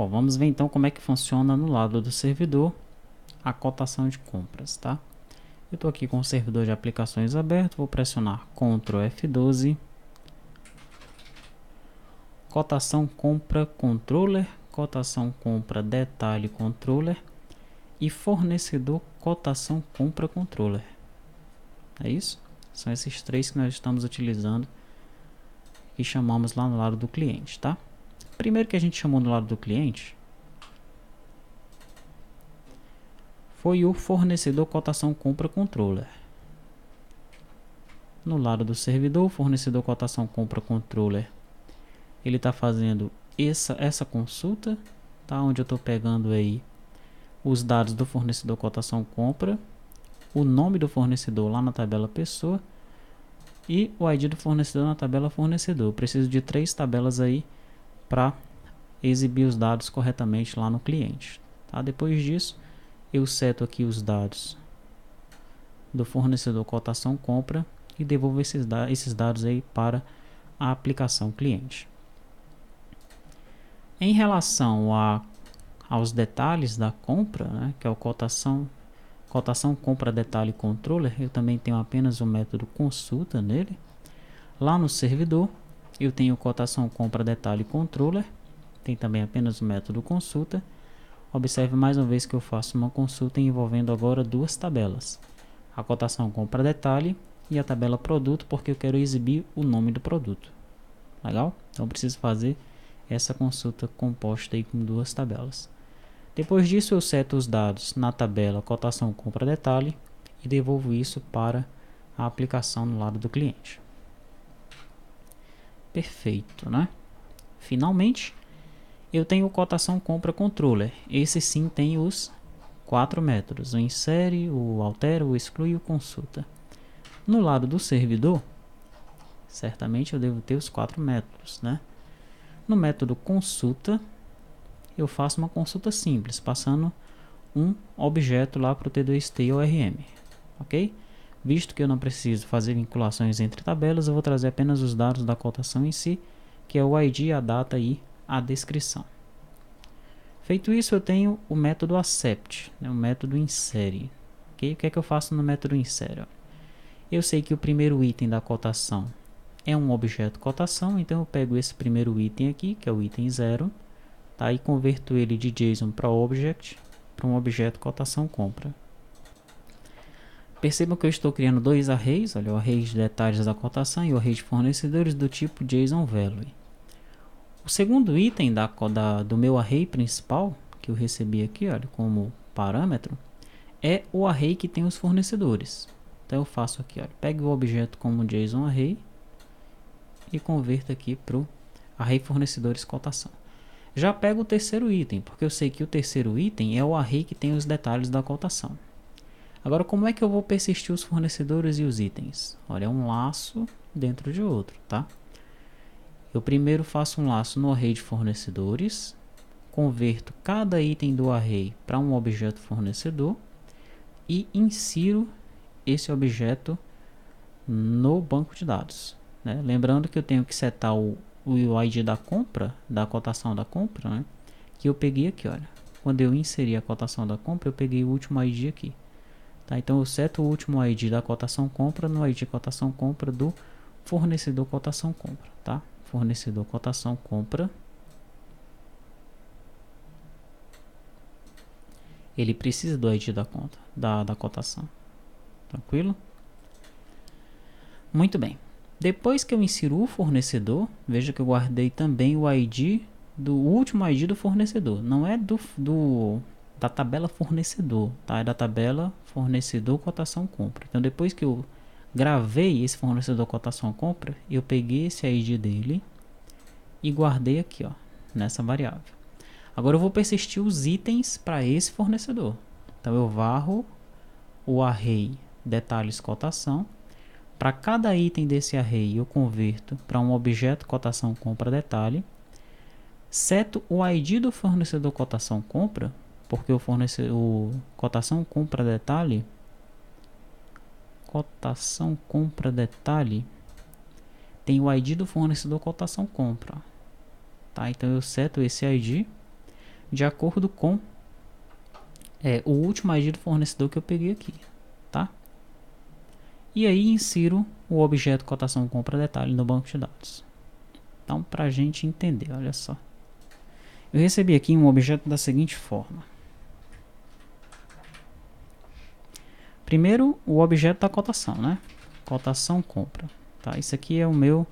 Bom, vamos ver então como é que funciona no lado do servidor a cotação de compras, tá? Eu estou aqui com o servidor de aplicações aberto, vou pressionar Ctrl F12, cotação compra controller, cotação compra detalhe controller e fornecedor cotação compra controller. É isso? São esses três que nós estamos utilizando e chamamos lá no lado do cliente, tá? Primeiro que a gente chamou no lado do cliente foi o fornecedor cotação compra controller. No lado do servidor, o fornecedor cotação compra controller, ele está fazendo essa consulta, tá? Onde eu estou pegando aí os dados do fornecedor cotação compra, o nome do fornecedor lá na tabela pessoa e o ID do fornecedor na tabela fornecedor. Eu preciso de 3 tabelas aí para exibir os dados corretamente lá no cliente, tá? Depois disso, eu seto aqui os dados do fornecedor cotação compra e devolvo esses dados aí para a aplicação cliente. Em relação aos detalhes da compra, né, que é o cotação compra detalhe controller, eu também tenho apenas o método consulta nele. Lá no servidor, eu tenho cotação compra detalhe controller, tem também apenas o método consulta. Observe mais uma vez que eu faço uma consulta envolvendo agora 2 tabelas. A cotação compra detalhe e a tabela produto, porque eu quero exibir o nome do produto. Legal? Então eu preciso fazer essa consulta composta aí com 2 tabelas. Depois disso eu seto os dados na tabela cotação compra detalhe e devolvo isso para a aplicação no lado do cliente. Perfeito, né? Finalmente, eu tenho o cotação compra controller. Esse sim tem os 4 métodos: o insere, o altera, o exclui e o consulta. No lado do servidor, certamente eu devo ter os 4 métodos, né? No método consulta, eu faço uma consulta simples, passando um objeto lá para o T2T-ORM, ok? Visto que eu não preciso fazer vinculações entre tabelas, eu vou trazer apenas os dados da cotação em si, que é o ID, a data e a descrição. Feito isso, eu tenho o método accept, né, o método insere. Okay? O que é que eu faço no método insere? Eu sei que o primeiro item da cotação é um objeto cotação, então eu pego esse primeiro item aqui, que é o item 0, tá? E converto ele de JSON para object, para um objeto cotação compra. Percebam que eu estou criando 2 arrays, olha, o array de detalhes da cotação e o array de fornecedores do tipo JSON Value. O segundo item do meu array principal, que eu recebi aqui, olha, como parâmetro, é o array que tem os fornecedores. Então eu faço aqui, olha, pego o objeto como JSON array e converto aqui para o array fornecedores cotação. Já pego o terceiro item, porque eu sei que o terceiro item é o array que tem os detalhes da cotação. Agora, como é que eu vou persistir os fornecedores e os itens? Olha, é um laço dentro de outro, tá? Eu primeiro faço um laço no array de fornecedores, converto cada item do array para um objeto fornecedor e insiro esse objeto no banco de dados, né? Lembrando que eu tenho que setar o ID da compra, da cotação da compra, né? Que eu peguei aqui, olha. Quando eu inseri a cotação da compra, eu peguei o último ID aqui. Tá? Então eu seto o último ID da cotação compra no ID cotação compra do fornecedor cotação compra, tá? Fornecedor cotação compra. Ele precisa do ID da conta, da cotação. Tranquilo? Muito bem. Depois que eu insiro o fornecedor, veja que eu guardei também o ID do último ID do fornecedor. Não é da tabela fornecedor, tá? É da tabela fornecedor cotação compra. Então depois que eu gravei esse fornecedor cotação compra, eu peguei esse ID dele e guardei aqui, ó, nessa variável. Agora eu vou persistir os itens para esse fornecedor. Então eu varro o array detalhes cotação. Para cada item desse array eu converto para um objeto cotação compra detalhe. Seto o ID do fornecedor cotação compra, porque o cotação compra detalhe tem o ID do fornecedor cotação compra, tá? Então eu seto esse ID, de acordo com o último ID do fornecedor que eu peguei aqui, tá? E aí insiro o objeto cotação compra detalhe no banco de dados. Então, para a gente entender, olha só. Eu recebi aqui um objeto da seguinte forma. Primeiro, o objeto da cotação, né? Cotação compra. Tá? Isso aqui é o meu,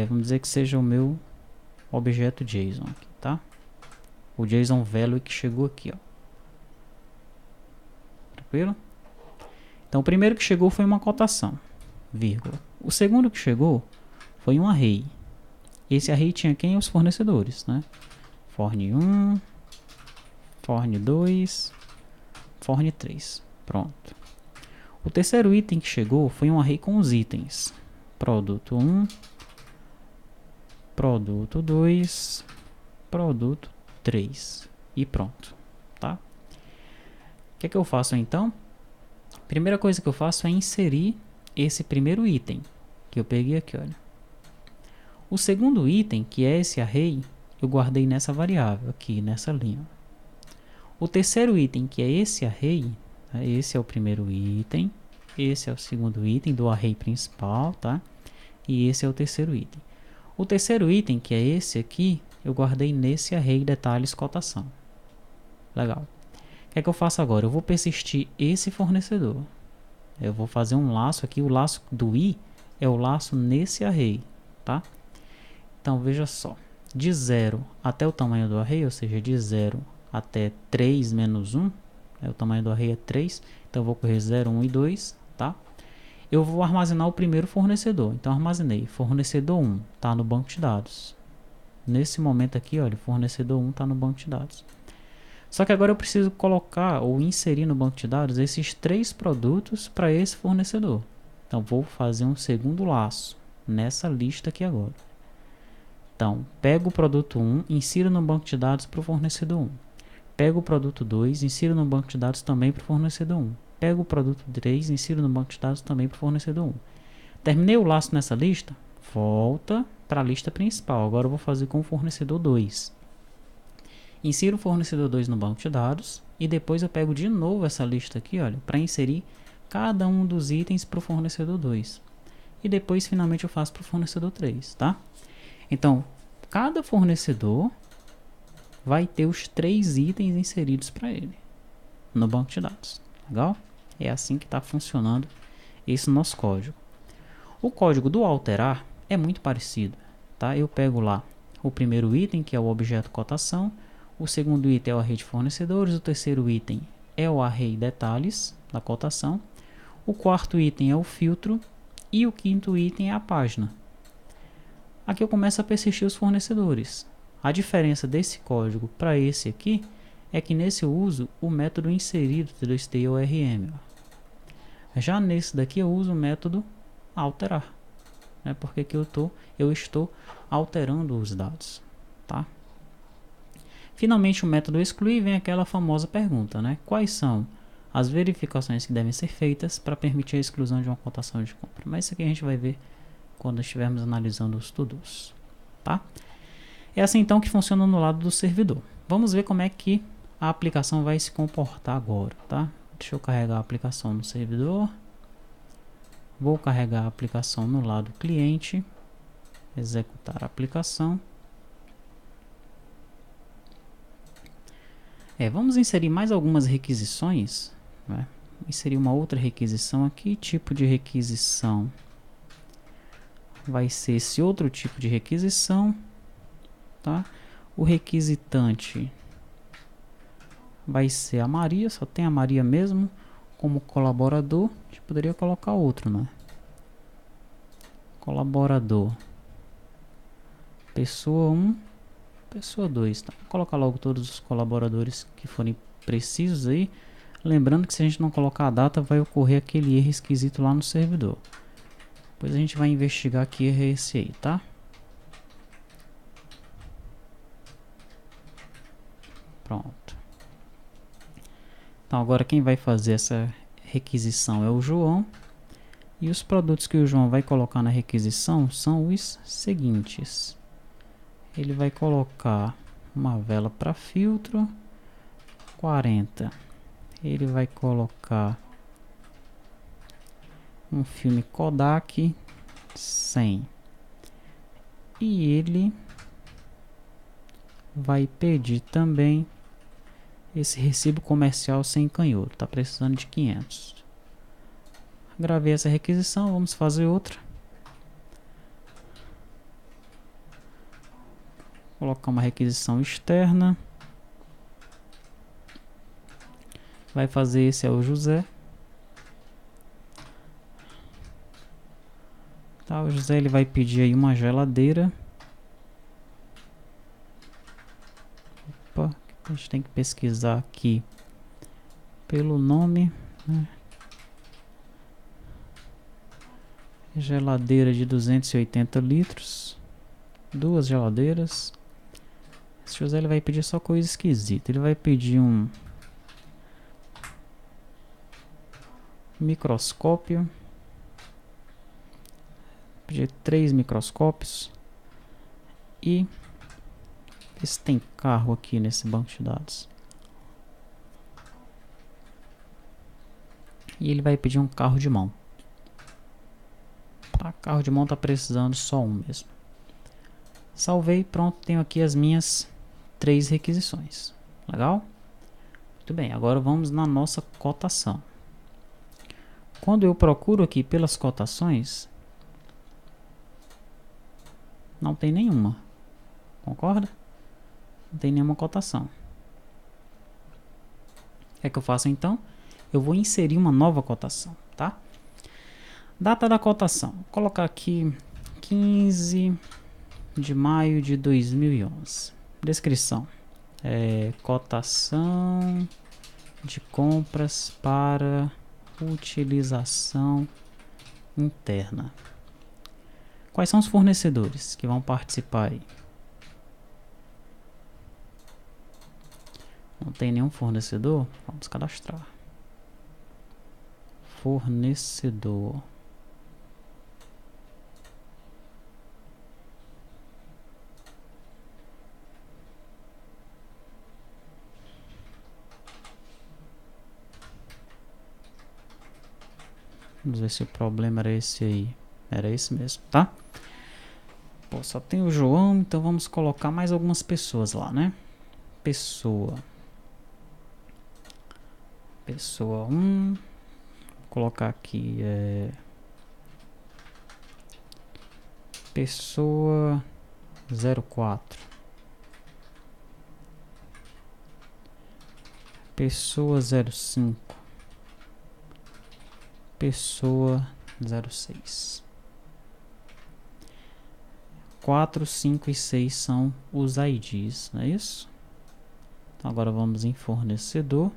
vamos dizer que seja o meu objeto JSON aqui, tá? O JSON value que chegou aqui, ó. Tranquilo? Então, o primeiro que chegou foi uma cotação, vírgula. O segundo que chegou foi um array. Esse array tinha quem? Os fornecedores, né? Forne1, Forne2, Forne3. Pronto. O terceiro item que chegou foi um array com os itens. Produto 1, produto 2, produto 3. E pronto, tá? O que é que eu faço então? Primeira coisa que eu faço é inserir esse primeiro item que eu peguei aqui, olha. O segundo item, que é esse array, eu guardei nessa variável aqui, nessa linha. O terceiro item, que é esse array, esse é o primeiro item, esse é o segundo item do array principal, tá? E esse é o terceiro item. O terceiro item, que é esse aqui, eu guardei nesse array detalhes cotação. Legal. O que é que eu faço agora? Eu vou persistir esse fornecedor. Eu vou fazer um laço aqui, o laço do i é o laço nesse array, tá? Então, veja só. De 0 até o tamanho do array, ou seja, de 0 até 3 menos 1, o tamanho do array é 3, então eu vou correr 0, 1 e 2, tá? Eu vou armazenar o primeiro fornecedor, então armazenei, fornecedor 1, tá no banco de dados. Nesse momento aqui, olha, fornecedor 1 tá no banco de dados. Só que agora eu preciso colocar ou inserir no banco de dados esses 3 produtos para esse fornecedor. Então vou fazer um segundo laço nessa lista aqui agora. Então, pego o produto 1, insiro no banco de dados para o fornecedor 1. Pego o produto 2, insiro no banco de dados também para o fornecedor 1. Pego o produto 3, insiro no banco de dados também para o fornecedor 1. Terminei o laço nessa lista, volta para a lista principal. Agora eu vou fazer com o fornecedor 2. Insiro o fornecedor 2 no banco de dados e depois eu pego de novo essa lista aqui, olha, para inserir cada um dos itens para o fornecedor 2. E depois finalmente eu faço para o fornecedor 3, tá? Então, cada fornecedor vai ter os 3 itens inseridos para ele no banco de dados. Legal? É assim que está funcionando esse nosso código. O código do alterar é muito parecido, tá? Eu pego lá o primeiro item, que é o objeto cotação, o segundo item é o array de fornecedores, o terceiro item é o array detalhes da cotação, o quarto item é o filtro e o quinto item é a página. Aqui eu começo a persistir os fornecedores. A diferença desse código para esse aqui é que nesse eu uso o método inserido do stay_orm. Já nesse daqui eu uso o método alterar, né? Porque aqui eu estou alterando os dados, tá? Finalmente o método excluir vem aquela famosa pergunta, né? Quais são as verificações que devem ser feitas para permitir a exclusão de uma cotação de compra? Mas isso aqui a gente vai ver quando estivermos analisando os to-dos, tá? É assim então que funciona no lado do servidor. Vamos ver como é que a aplicação vai se comportar agora, tá? Deixa eu carregar a aplicação no servidor. Vou carregar a aplicação no lado cliente. Executar a aplicação. Vamos inserir mais algumas requisições, né? Inserir uma outra requisição aqui. Tipo de requisição vai ser esse outro tipo de requisição, tá? O requisitante vai ser a Maria, só tem a Maria mesmo como colaborador. A gente poderia colocar outro, né? Colaborador pessoa 1, pessoa 2, tá? Vou colocar logo todos os colaboradores que forem precisos aí. Lembrando que se a gente não colocar a data, vai ocorrer aquele erro esquisito lá no servidor. Depois a gente vai investigar que erro é esse aí, tá? Pronto. Então agora quem vai fazer essa requisição é o João. E os produtos que o João vai colocar na requisição são os seguintes. Ele vai colocar uma vela para filtro, 40. Ele vai colocar um filme Kodak, 100. E ele vai pedir também esse recibo comercial sem canhoto. Tá precisando de 500. Gravei essa requisição, vamos fazer outra. Colocar uma requisição externa. Vai fazer esse é o José. Tá, o José ele vai pedir aí uma geladeira. Opa, a gente tem que pesquisar aqui pelo nome, né? Geladeira de 280 litros. Duas geladeiras. Esse José ele vai pedir só coisa esquisita. Ele vai pedir um microscópio. Pedir 3 microscópios. E ver se tem carro aqui nesse banco de dados. E ele vai pedir um carro de mão. Tá, carro de mão tá precisando só um mesmo. Salvei, pronto, tenho aqui as minhas 3 requisições. Legal? Muito bem, agora vamos na nossa cotação. Quando eu procuro aqui pelas cotações, não tem nenhuma. Concorda? Não tem nenhuma cotação. O que eu faço então? Eu vou inserir uma nova cotação, tá? Data da cotação. Vou colocar aqui 15 de maio de 2011. Descrição. Cotação de compras para utilização interna. Quais são os fornecedores que vão participar aí? Não tem nenhum fornecedor? Vamos cadastrar. Fornecedor. Vamos ver se o problema era esse aí. Era esse mesmo, tá? Pô, só tem o João, então vamos colocar mais algumas pessoas lá, né? Pessoa 1. Vou colocar aqui pessoa 04. Pessoa 05. Pessoa 06. 4, 5 e 6 são os IDs, não é isso? Então agora vamos em fornecedor.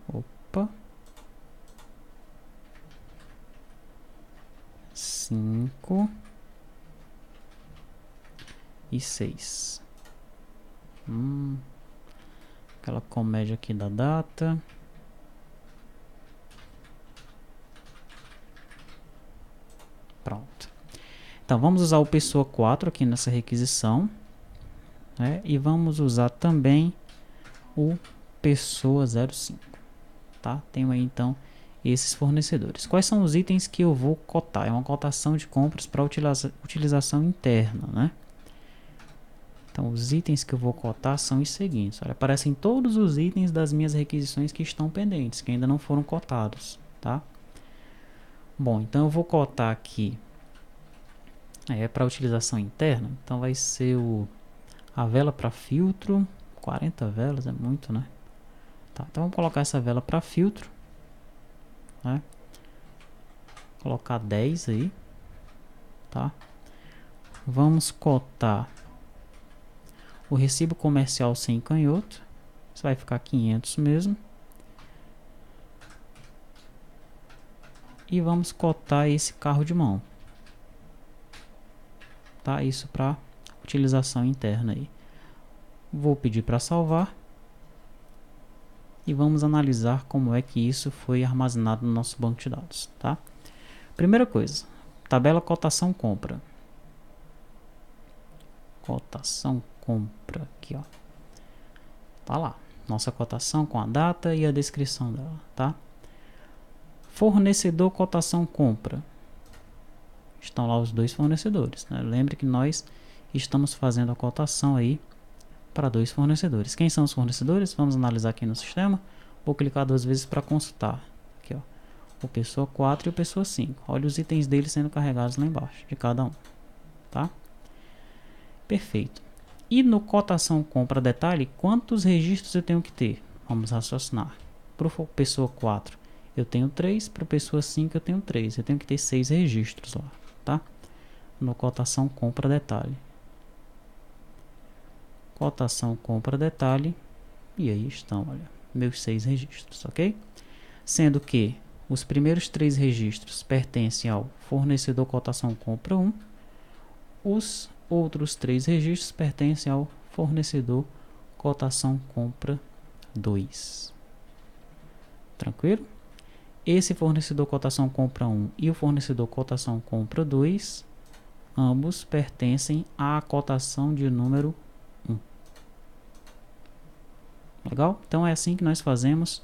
Opa. 5 e 6. Aquela comédia aqui da data. Pronto. Então vamos usar o pessoa 4 aqui nessa requisição, né? E vamos usar também o pessoa 05, tá? Tenho aí então esses fornecedores. Quais são os itens que eu vou cotar? É uma cotação de compras para utilização interna, né? Então os itens que eu vou cotar são os seguintes. Olha, aparecem todos os itens das minhas requisições que estão pendentes, que ainda não foram cotados, tá? Bom, então eu vou cotar aqui para utilização interna. Então vai ser a vela para filtro. 40 velas é muito, né? Tá, então vamos colocar essa vela para filtro, né? Colocar 10 aí, tá? Vamos cotar o recibo comercial sem canhoto. Isso vai ficar 500 mesmo. E vamos cotar esse carro de mão, tá? Isso para utilização interna aí. Vou pedir para salvar. E vamos analisar como é que isso foi armazenado no nosso banco de dados, tá? Primeira coisa, tabela cotação compra. Cotação compra, aqui ó. Tá lá, nossa cotação com a data e a descrição dela, tá? Fornecedor cotação compra. Estão lá os dois fornecedores, né? Lembre que nós estamos fazendo a cotação aí para dois fornecedores. Quem são os fornecedores? Vamos analisar aqui no sistema. Vou clicar duas vezes para consultar. Aqui ó, o pessoa 4 e o pessoa 5. Olha os itens deles sendo carregados lá embaixo, de cada um, tá? Perfeito. E no cotação compra detalhe, quantos registros eu tenho que ter? Vamos raciocinar. Para o pessoa 4 eu tenho 3, para a pessoa 5 eu tenho 3. Eu tenho que ter 6 registros lá, tá? No cotação compra detalhe. Cotação compra detalhe. E aí estão, olha, meus 6 registros, ok? Sendo que os primeiros 3 registros pertencem ao fornecedor cotação compra 1. Os outros 3 registros pertencem ao fornecedor cotação compra 2. Tranquilo? Esse fornecedor cotação compra 1 e o fornecedor cotação compra 2, ambos pertencem à cotação de número 1. Legal? Então é assim que nós fazemos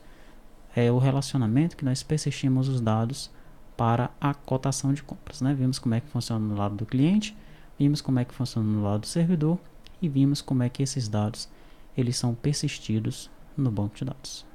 o relacionamento, que nós persistimos os dados para a cotação de compras, né? Vimos como é que funciona no lado do cliente, vimos como é que funciona no lado do servidor e vimos como é que esses dados eles são persistidos no banco de dados.